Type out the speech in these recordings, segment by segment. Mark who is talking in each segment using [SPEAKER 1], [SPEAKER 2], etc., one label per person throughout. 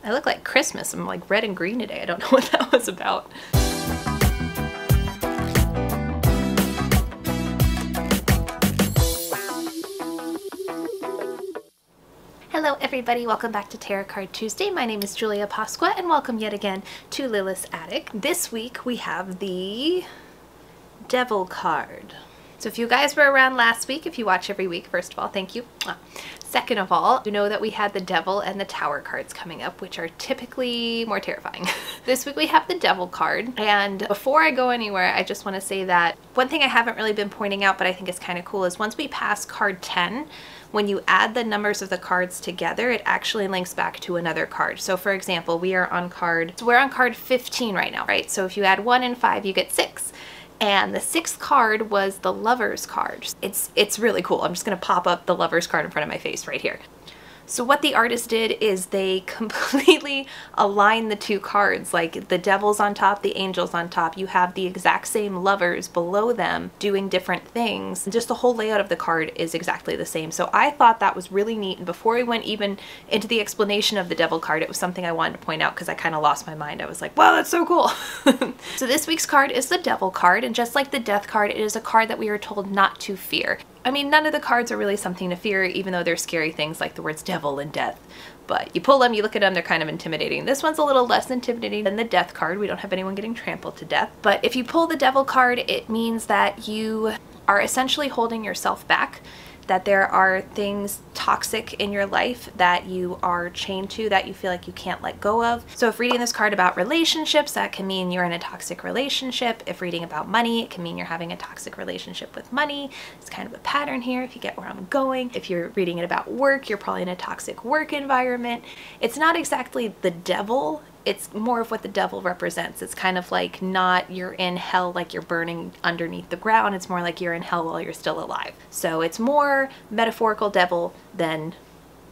[SPEAKER 1] I look like Christmas. I'm like red and green today. I don't know what that was about. Hello everybody, welcome back to Tarot Card Tuesday. My name is Julia Pasqua and welcome yet again to Lilith's Attic. This week we have the Devil card. So if you guys were around last week, if you watch every week, first of all, thank you. Second of all, you know that we had the Devil and the Tower cards coming up, which are typically more terrifying. This week we have the Devil card, and before I go anywhere, I just want to say that one thing I haven't really been pointing out, but I think is kind of cool, is once we pass card 10, when you add the numbers of the cards together, it actually links back to another card. So for example, we're on card 15 right now, right? So if you add 1 and 5, you get 6. And the 6th card was the Lover's card. It's really cool. I'm just gonna pop up the Lover's card in front of my face right here. So what the artist did is they completely aligned the two cards, like the Devil's on top, the Angel's on top. You have the exact same lovers below them doing different things. Just the whole layout of the card is exactly the same. So I thought that was really neat. And before we went even into the explanation of the Devil card, it was something I wanted to point out because I kind of lost my mind. I was like, wow, that's so cool. So this week's card is the Devil card. And just like the Death card, it is a card that we are told not to fear. I mean, none of the cards are really something to fear, even though they're scary things like the words devil and death. But you pull them, you look at them, they're kind of intimidating. This one's a little less intimidating than the Death card. We don't have anyone getting trampled to death. But if you pull the Devil card, it means that you are essentially holding yourself back, that there are things toxic in your life that you are chained to, that you feel like you can't let go of. So if reading this card about relationships, that can mean you're in a toxic relationship. If reading about money, it can mean you're having a toxic relationship with money. It's kind of a pattern here if you get where I'm going. If you're reading it about work, you're probably in a toxic work environment. It's not exactly the devil. It's more of what the devil represents. It's kind of like not you're in hell like you're burning underneath the ground. It's more like you're in hell while you're still alive. So it's more metaphorical devil than,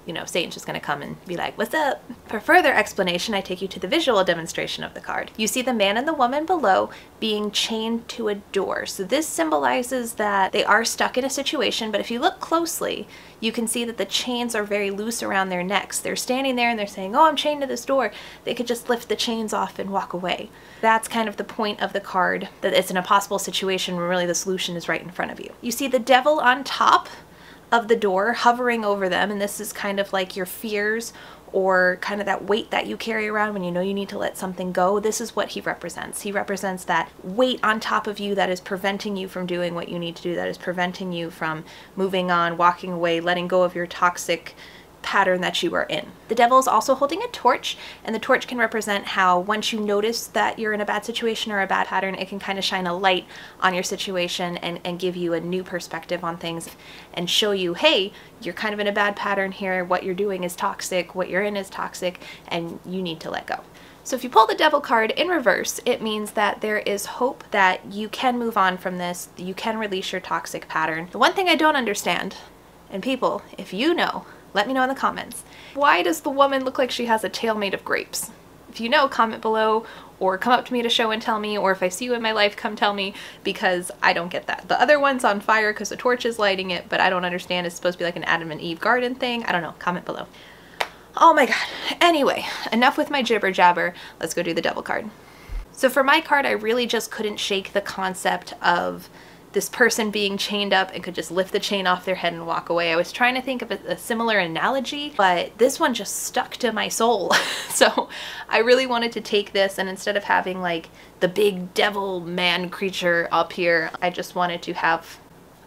[SPEAKER 1] you know, Satan's just gonna come and be like, what's up? For further explanation, I take you to the visual demonstration of the card. You see the man and the woman below being chained to a door. So this symbolizes that they are stuck in a situation, but if you look closely, you can see that the chains are very loose around their necks. They're standing there and they're saying, oh, I'm chained to this door. They could just lift the chains off and walk away. That's kind of the point of the card, that it's an impossible situation when really the solution is right in front of you. You see the devil on top of the door hovering over them, and this is kind of like your fears or kind of that weight that you carry around when you know you need to let something go. This is what he represents. He represents that weight on top of you that is preventing you from doing what you need to do, that is preventing you from moving on, walking away, letting go of your toxic pattern that you are in. The devil is also holding a torch, and the torch can represent how once you notice that you're in a bad situation or a bad pattern, it can kind of shine a light on your situation and give you a new perspective on things and show you, hey, you're kind of in a bad pattern here, what you're doing is toxic, what you're in is toxic, and you need to let go. So if you pull the Devil card in reverse, it means that there is hope that you can move on from this, that you can release your toxic pattern. The one thing I don't understand, and people, if you know, let me know in the comments. Why does the woman look like she has a tail made of grapes? If you know, comment below, or come up to me at a show and tell me, or if I see you in my life, come tell me, because I don't get that. The other one's on fire because the torch is lighting it, but I don't understand. It's supposed to be like an Adam and Eve garden thing. I don't know. Comment below. Oh my god. Anyway, enough with my jibber jabber. Let's go do the Devil card. So for my card, I really just couldn't shake the concept of this person being chained up and could just lift the chain off their head and walk away. I was trying to think of a similar analogy, but this one just stuck to my soul. So I really wanted to take this, and instead of having like the big devil man creature up here, I just wanted to have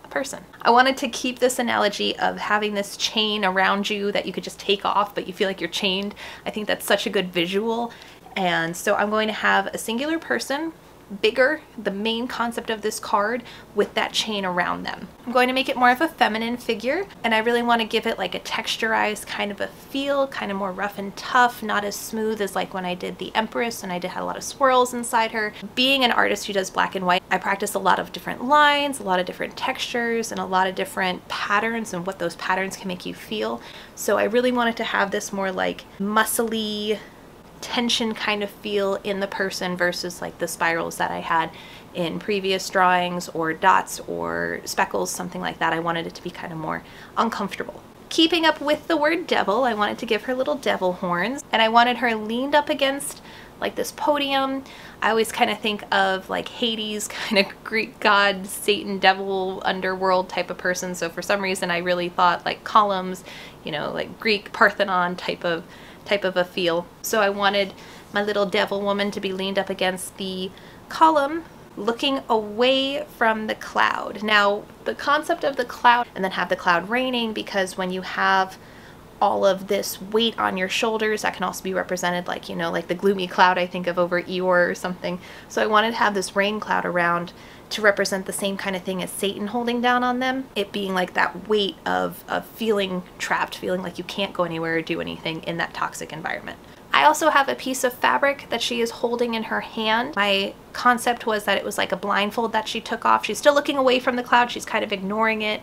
[SPEAKER 1] a person. I wanted to keep this analogy of having this chain around you that you could just take off, but you feel like you're chained. I think that's such a good visual. And so I'm going to have a singular person, bigger, the main concept of this card, with that chain around them. I'm going to make it more of a feminine figure, and I really want to give it like a texturized kind of a feel, kind of more rough and tough, not as smooth as like when I did the Empress and I had a lot of swirls inside her. Being an artist who does black and white, I practice a lot of different lines, a lot of different textures, and a lot of different patterns and what those patterns can make you feel. So I really wanted to have this more like muscly, tension kind of feel in the person versus like the spirals that I had in previous drawings, or dots or speckles, something like that. I wanted it to be kind of more uncomfortable. Keeping up with the word devil, I wanted to give her little devil horns, and I wanted her leaned up against like this podium. I always kind of think of like Hades, kind of Greek god, Satan, devil, underworld type of person. So for some reason I really thought like columns, you know, like Greek Parthenon type of a feel. So I wanted my little devil woman to be leaned up against the column, looking away from the cloud. Now the concept of the cloud, and then have the cloud raining, because when you have all of this weight on your shoulders, that can also be represented like, you know, like the gloomy cloud I think of over Eeyore or something. So I wanted to have this rain cloud around to represent the same kind of thing as Satan holding down on them. It being like that weight of feeling trapped, feeling like you can't go anywhere or do anything in that toxic environment. I also have a piece of fabric that she is holding in her hand. My concept was that it was like a blindfold that she took off. She's still looking away from the cloud. She's kind of ignoring it,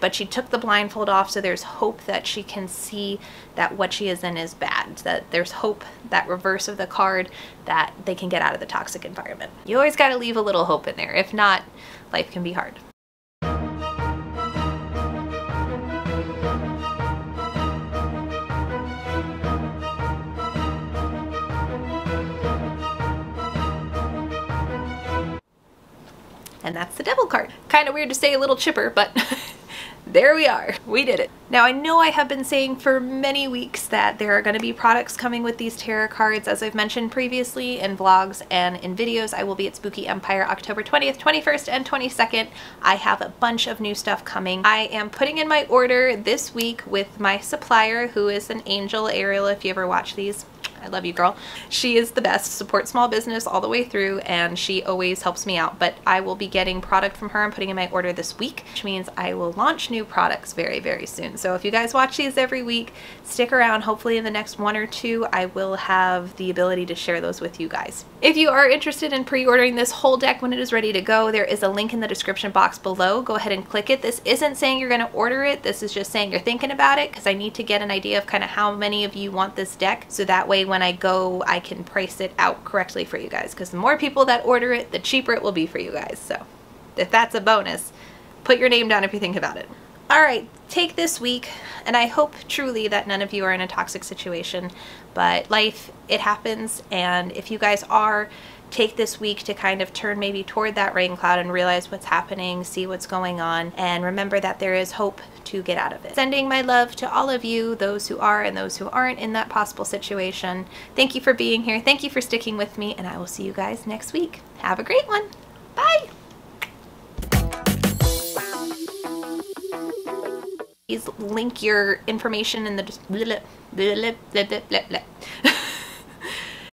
[SPEAKER 1] but she took the blindfold off, so there's hope that she can see that what she is in is bad, that there's hope, that reverse of the card, that they can get out of the toxic environment. You always got to leave a little hope in there. If not, life can be hard. And that's the devil card. Kind of weird to say a little chipper, but there we are. We did it. Now I know I have been saying for many weeks that there are going to be products coming with these tarot cards. As I've mentioned previously in vlogs and in videos, I will be at Spooky Empire October 20th, 21st, and 22nd. I have a bunch of new stuff coming. I am putting in my order this week with my supplier, who is an angel, Ariel, if you ever watch these. I love you, girl. She is the best. Support small business all the way through, and she always helps me out. But I will be getting product from her and putting in my order this week, which means I will launch new products very, very soon. So if you guys watch these every week, stick around. Hopefully in the next 1 or 2, I will have the ability to share those with you guys. If you are interested in pre-ordering this whole deck when it is ready to go, there is a link in the description box below. Go ahead and click it. This isn't saying you're going to order it. This is just saying you're thinking about it, because I need to get an idea of kind of how many of you want this deck, so that way when I go, I can price it out correctly for you guys, because the more people that order it, the cheaper it will be for you guys. So if that's a bonus, put your name down if you think about it. Alright, take this week, and I hope truly that none of you are in a toxic situation, but life, it happens, and if you guys are, take this week to kind of turn maybe toward that rain cloud and realize what's happening, see what's going on, and remember that there is hope to get out of it. Sending my love to all of you, those who are and those who aren't in that possible situation. Thank you for being here. Thank you for sticking with me, and I will see you guys next week. Have a great one. Bye. Please link your information in the